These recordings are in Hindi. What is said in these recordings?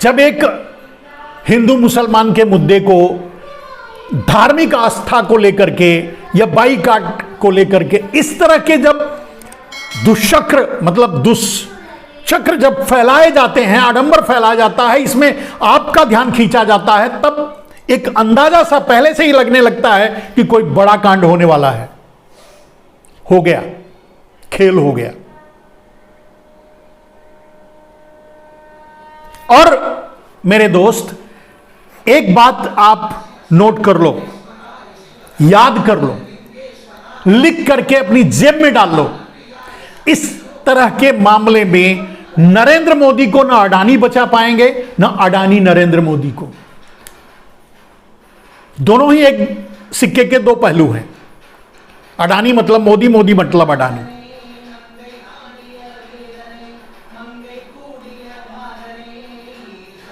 जब एक हिंदू मुसलमान के मुद्दे को धार्मिक आस्था को लेकर के या बाईकाट को लेकर के इस तरह के जब दुष्चक्र जब फैलाए जाते हैं, आडंबर फैलाया जाता है, इसमें आपका ध्यान खींचा जाता है, तब एक अंदाजा सा पहले से ही लगने लगता है कि कोई बड़ा कांड होने वाला है। हो गया, खेल हो गया। और मेरे दोस्त, एक बात आप नोट कर लो, याद कर लो, लिख करके अपनी जेब में डाल लो। इस तरह के मामले में नरेंद्र मोदी को ना अडानी बचा पाएंगे, ना अडानी नरेंद्र मोदी को। दोनों ही एक सिक्के के दो पहलू हैं। अडानी मतलब मोदी, मोदी मतलब अडानी।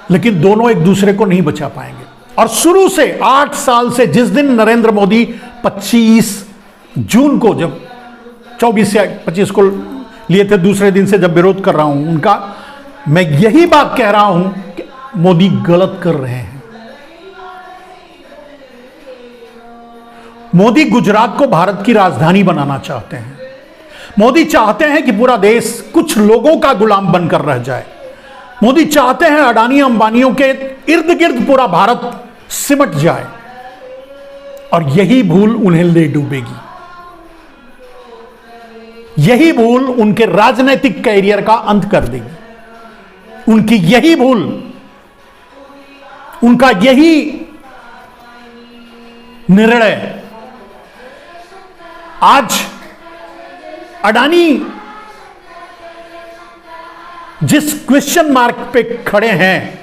लेकिन दोनों एक दूसरे को नहीं बचा पाएंगे। और शुरू से 8 साल से, जिस दिन नरेंद्र मोदी 25 जून को, जब 24 या 25 को लिए थे, दूसरे दिन से जब विरोध कर रहा हूं उनका, मैं यही बात कह रहा हूं कि मोदी गलत कर रहे हैं। मोदी गुजरात को भारत की राजधानी बनाना चाहते हैं। मोदी चाहते हैं कि पूरा देश कुछ लोगों का गुलाम बनकर रह जाए। मोदी चाहते हैं अडानी अंबानियों के इर्द गिर्द पूरा भारत सिमट जाए, और यही भूल उन्हें ले डूबेगी। यही भूल उनके राजनीतिक कैरियर का अंत कर देगी। उनकी यही भूल, उनका यही निर्णय आज अडानी जिस क्वेश्चन मार्क पे खड़े हैं,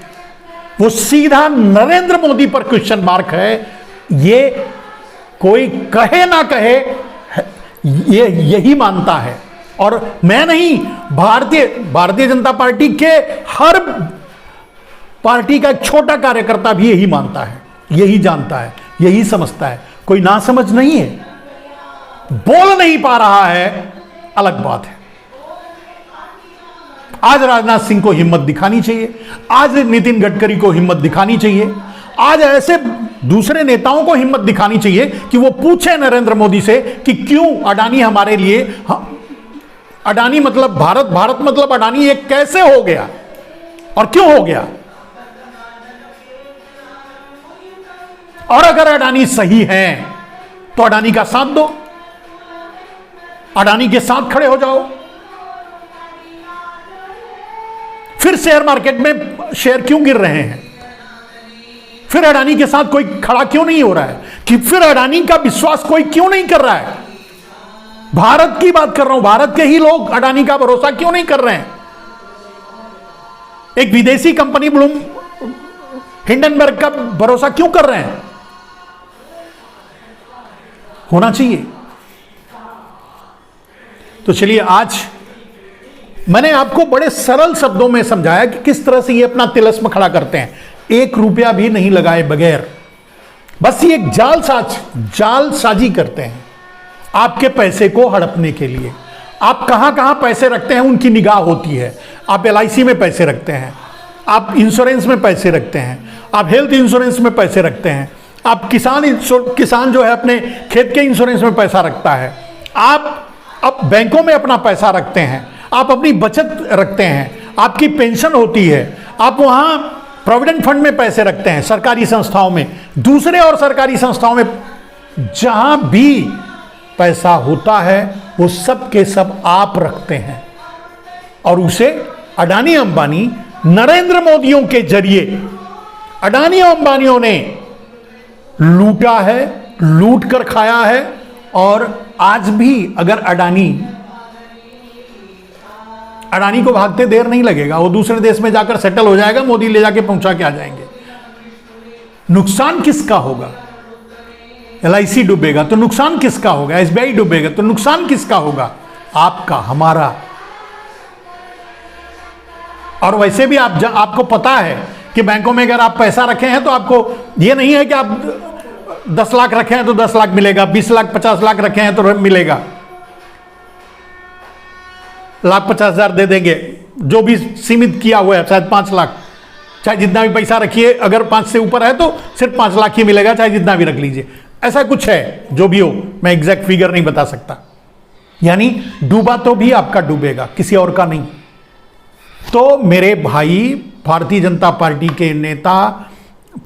वो सीधा नरेंद्र मोदी पर क्वेश्चन मार्क है। ये कोई कहे ना कहे, ये यही मानता है। और मैं नहीं, भारतीय जनता पार्टी के हर पार्टी का एक छोटा कार्यकर्ता भी यही मानता है, यही जानता है, यही समझता है। कोई ना समझ नहीं है, बोल नहीं पा रहा है, अलग बात है। आज राजनाथ सिंह को हिम्मत दिखानी चाहिए, आज नितिन गडकरी को हिम्मत दिखानी चाहिए, आज ऐसे दूसरे नेताओं को हिम्मत दिखानी चाहिए कि वो पूछे नरेंद्र मोदी से कि क्यों अडानी हमारे लिए, अडानी मतलब भारत, भारत मतलब अडानी, ये कैसे हो गया और क्यों हो गया। और अगर अडानी सही है तो अडानी का साथ दो, अडानी के साथ खड़े हो जाओ। फिर शेयर मार्केट में शेयर क्यों गिर रहे हैं? फिर अडानी के साथ कोई खड़ा क्यों नहीं हो रहा है? कि फिर अडानी का विश्वास कोई क्यों नहीं कर रहा है? भारत की बात कर रहा हूं, भारत के ही लोग अडानी का भरोसा क्यों नहीं कर रहे हैं? एक विदेशी कंपनी ब्लूम हिंडनबर्ग का भरोसा क्यों कर रहे हैं? होना चाहिए। तो चलिए, आज मैंने आपको बड़े सरल शब्दों में समझाया कि किस तरह से ये अपना तिलिस्म खड़ा करते हैं, 1 रुपया भी नहीं लगाए बगैर। बस ये एक जालसाजी करते हैं आपके पैसे को हड़पने के लिए। आप कहां कहां पैसे रखते हैं उनकी निगाह होती है। आप LIC में पैसे रखते हैं, आप इंश्योरेंस में पैसे रखते हैं, आप हेल्थ इंश्योरेंस में पैसे रखते हैं, आप किसान जो है अपने खेत के इंश्योरेंस में पैसा रखता है, आप बैंकों में अपना पैसा रखते हैं, आप अपनी बचत रखते हैं, आपकी पेंशन होती है, आप वहां प्रोविडेंट फंड में पैसे रखते हैं, सरकारी संस्थाओं में, दूसरे और सरकारी संस्थाओं में, जहां भी पैसा होता है वो सब के सब आप रखते हैं। और उसे अडानी अंबानी, नरेंद्र मोदियों के जरिए अडानी अंबानियों ने लूटा है, लूट कर खाया है। और आज भी अगर अडानी को भागते देर नहीं लगेगा, वो दूसरे देश में जाकर सेटल हो जाएगा, मोदी ले जाके पहुंचा के आ जाएंगे। नुकसान किसका होगा? LIC डूबेगा तो नुकसान किसका होगा? SBI डूबेगा तो नुकसान किसका होगा? आपका, हमारा। और वैसे भी आपको पता है कि बैंकों में अगर आप पैसा रखे हैं तो आपको ये नहीं है कि आप 10 लाख रखे हैं तो 10 लाख मिलेगा, 20 लाख 50 लाख रखे हैं तो मिलेगा, 1,50,000 दे देंगे, जो भी सीमित किया हुआ है, शायद 5 लाख चाहे जितना भी पैसा रखिए, अगर 5 से ऊपर है तो सिर्फ 5 लाख ही मिलेगा, चाहे जितना भी रख लीजिए। ऐसा कुछ है, जो भी हो, मैं एग्जैक्ट फिगर नहीं बता सकता। यानी डूबा तो भी आपका डूबेगा, किसी और का नहीं। तो मेरे भाई, भारतीय जनता पार्टी के नेता,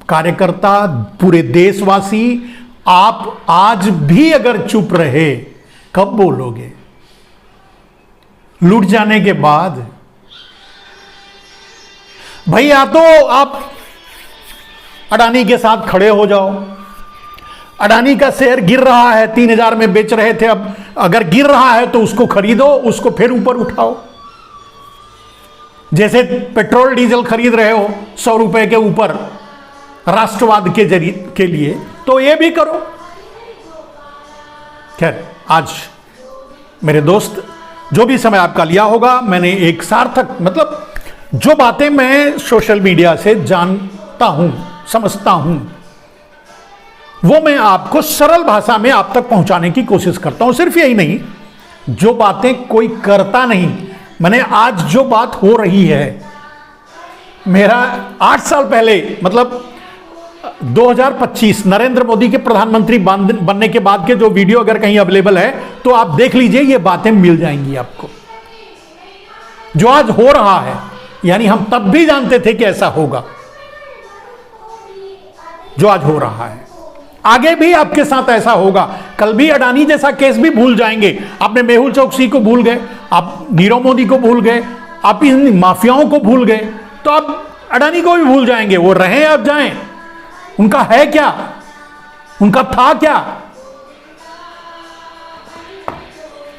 कार्यकर्ता, पूरे देशवासी, आप आज भी अगर चुप रहे, कब बोलोगे? लूट जाने के बाद। भाई या तो आप अडानी के साथ खड़े हो जाओ। अडानी का शेयर गिर रहा है, 3000 में बेच रहे थे, अब अगर गिर रहा है तो उसको खरीदो, उसको फिर ऊपर उठाओ। जैसे पेट्रोल डीजल खरीद रहे हो 100 रुपए के ऊपर राष्ट्रवाद के जरिए के लिए, तो ये भी करो। खैर, आज मेरे दोस्त, जो भी समय आपका लिया होगा, मैंने एक सार्थक, मतलब जो बातें मैं सोशल मीडिया से जानता हूं, समझता हूं, वो मैं आपको सरल भाषा में आप तक पहुंचाने की कोशिश करता हूं। सिर्फ यही नहीं, जो बातें कोई करता नहीं, मैंने आज जो बात हो रही है, मेरा 8 साल पहले, मतलब 2025 नरेंद्र मोदी के प्रधानमंत्री बनने के बाद के जो वीडियो अगर कहीं अवेलेबल है तो आप देख लीजिए, ये बातें मिल जाएंगी आपको। जो आज हो रहा है, यानी हम तब भी जानते थे कि ऐसा होगा। जो आज हो रहा है, आगे भी आपके साथ ऐसा होगा। कल भी अडानी जैसा केस भी भूल जाएंगे। आपने मेहुल चोकसी को भूल गए, आप नीरव मोदी को भूल गए, आप इन माफियाओं को भूल गए, तो आप अडानी को भी भूल जाएंगे। वो रहें अब जाएं, उनका है क्या, उनका था क्या?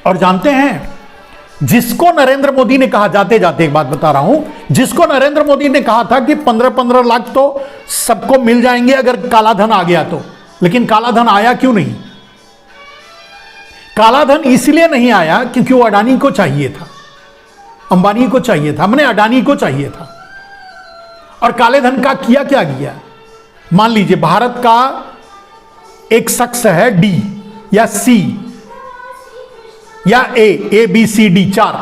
और जानते हैं, जिसको नरेंद्र मोदी ने कहा, जाते जाते एक बात बता रहा हूं, जिसको नरेंद्र मोदी ने कहा था कि 15-15 लाख तो सबको मिल जाएंगे अगर काला धन आ गया तो, लेकिन काला धन आया क्यों नहीं? काला धन इसलिए नहीं आया क्योंकि वो अडानी को चाहिए था, अंबानी को चाहिए था, हमने अडानी को चाहिए था। और काले धन का किया क्या गया? मान लीजिए भारत का एक शख्स है डी या सी या ए बी सी डी 4,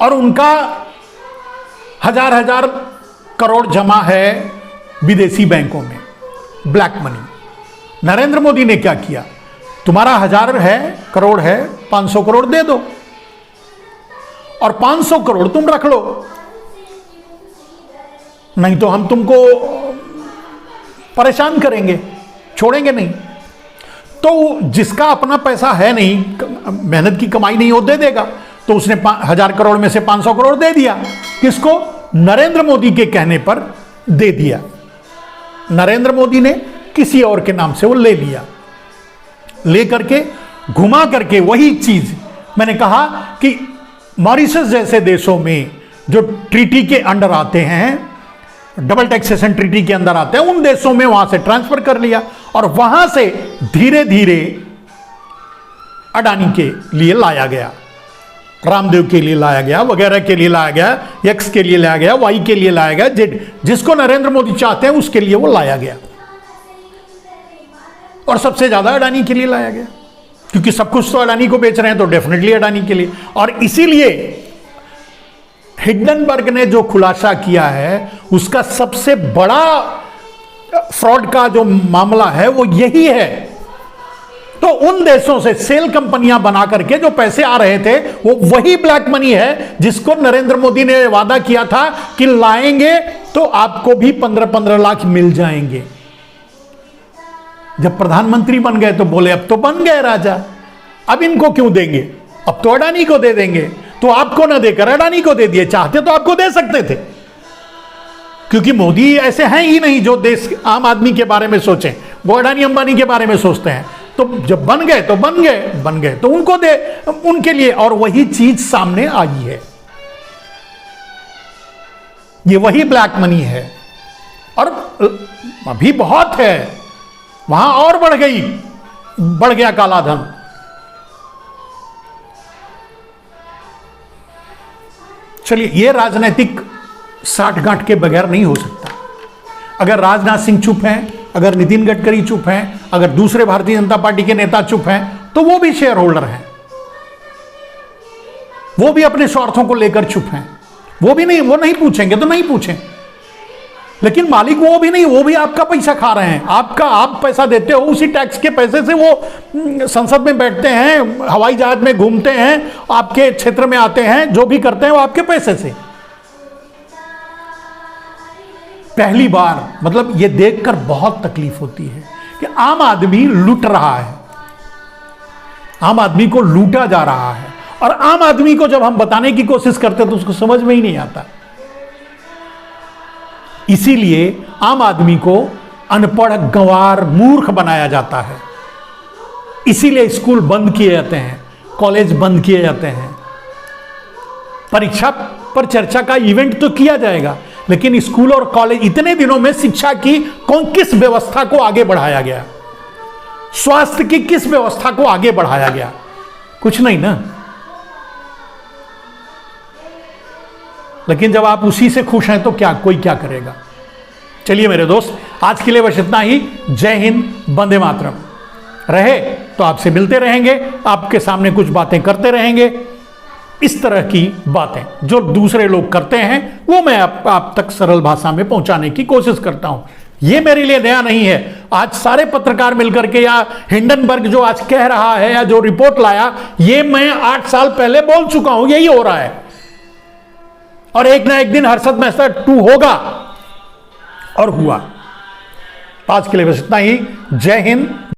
और उनका हजार करोड़ जमा है विदेशी बैंकों में, ब्लैक मनी। नरेंद्र मोदी ने क्या किया? तुम्हारा 1000 है, करोड़ है, 500 करोड़ दे दो और 500 करोड़ तुम रख लो, नहीं तो हम तुमको परेशान करेंगे, छोड़ेंगे नहीं। तो जिसका अपना पैसा है नहीं, मेहनत की कमाई नहीं, वो दे देगा। तो उसने 1000 करोड़ में से 500 करोड़ दे दिया। किसको? नरेंद्र मोदी के कहने पर दे दिया। नरेंद्र मोदी ने किसी और के नाम से वो ले लिया, ले करके घुमा करके वही चीज मैंने कहा कि मॉरिशस जैसे देशों में जो ट्रीटी के अंडर आते हैं, डबल टैक्सेशन ट्रीटी के अंदर आते हैं, उन देशों में वहां से ट्रांसफर कर लिया और वहां से धीरे धीरे अडानी के लिए लाया गया, रामदेव के लिए लाया गया, वगैरह के लिए लाया गया, एक्स के लिए लाया गया, वाई के लिए लाया गया, जेड, जिसको नरेंद्र मोदी चाहते हैं उसके लिए वो लाया गया। और सबसे ज्यादा अडानी के लिए लाया गया, क्योंकि सब कुछ तो अडानी को बेच रहे हैं, तो डेफिनेटली अडानी के लिए। और इसीलिए हिंडनबर्ग ने जो खुलासा किया है, उसका सबसे बड़ा फ्रॉड का जो मामला है वो यही है। तो उन देशों से सेल कंपनियां बना करके जो पैसे आ रहे थे, वो वही ब्लैक मनी है जिसको नरेंद्र मोदी ने वादा किया था कि लाएंगे तो आपको भी 15-15 लाख मिल जाएंगे। जब प्रधानमंत्री बन गए तो बोले अब तो बन गए राजा, अब इनको क्यों देंगे, अब तो अडानी को दे देंगे। तो आपको ना देकर अडानी को दे दिए। चाहते तो आपको दे सकते थे, क्योंकि मोदी ऐसे हैं ही नहीं जो देश आम आदमी के बारे में सोचें, वो अडानी अंबानी के बारे में सोचते हैं। तो जब बन गए तो बन गए तो उनको दे, उनके लिए। और वही चीज सामने आई है, ये वही ब्लैक मनी है। और अभी बहुत है, वहां और बढ़ गया काला धन। चलिए, यह राजनीतिक साठगांठ के बगैर नहीं हो सकता। अगर राजनाथ सिंह चुप हैं, अगर नितिन गडकरी चुप हैं, अगर दूसरे भारतीय जनता पार्टी के नेता चुप हैं, तो वो भी शेयर होल्डर हैं, वो भी अपने स्वार्थों को लेकर चुप हैं। वो नहीं पूछेंगे तो नहीं पूछें। लेकिन मालिक वो भी नहीं, वो भी आपका पैसा खा रहे हैं। आप पैसा देते हो, उसी टैक्स के पैसे से वो संसद में बैठते हैं, हवाई जहाज में घूमते हैं, आपके क्षेत्र में आते हैं, जो भी करते हैं वो आपके पैसे से। पहली बार मतलब ये देखकर बहुत तकलीफ होती है कि आम आदमी लूट रहा है, आम आदमी को लूटा जा रहा है, और आम आदमी को जब हम बताने की कोशिश करते हैं तो उसको समझ में ही नहीं आता। इसीलिए आम आदमी को अनपढ़, गंवार, मूर्ख बनाया जाता है। इसीलिए स्कूल बंद किए जाते हैं, कॉलेज बंद किए जाते हैं। परीक्षा पर चर्चा का इवेंट तो किया जाएगा, लेकिन स्कूल और कॉलेज, इतने दिनों में शिक्षा की किस व्यवस्था को आगे बढ़ाया गया, स्वास्थ्य की किस व्यवस्था को आगे बढ़ाया गया? कुछ नहीं ना। लेकिन जब आप उसी से खुश हैं तो कोई क्या करेगा। चलिए मेरे दोस्त, आज के लिए बस इतना ही। जय हिंद, वंदे मातरम। रहे तो आपसे मिलते रहेंगे, आपके सामने कुछ बातें करते रहेंगे। इस तरह की बातें जो दूसरे लोग करते हैं वो मैं आप तक सरल भाषा में पहुंचाने की कोशिश करता हूं। ये मेरे लिए नया नहीं है। आज सारे पत्रकार मिलकर के, या हिंडनबर्ग जो आज कह रहा है या जो रिपोर्ट लाया, ये मैं 8 साल पहले बोल चुका हूं। यही हो रहा है, और एक ना एक दिन हर्षद मेहता 2 होगा, और हुआ। आज के लिए बस इतना ही। जय हिंद।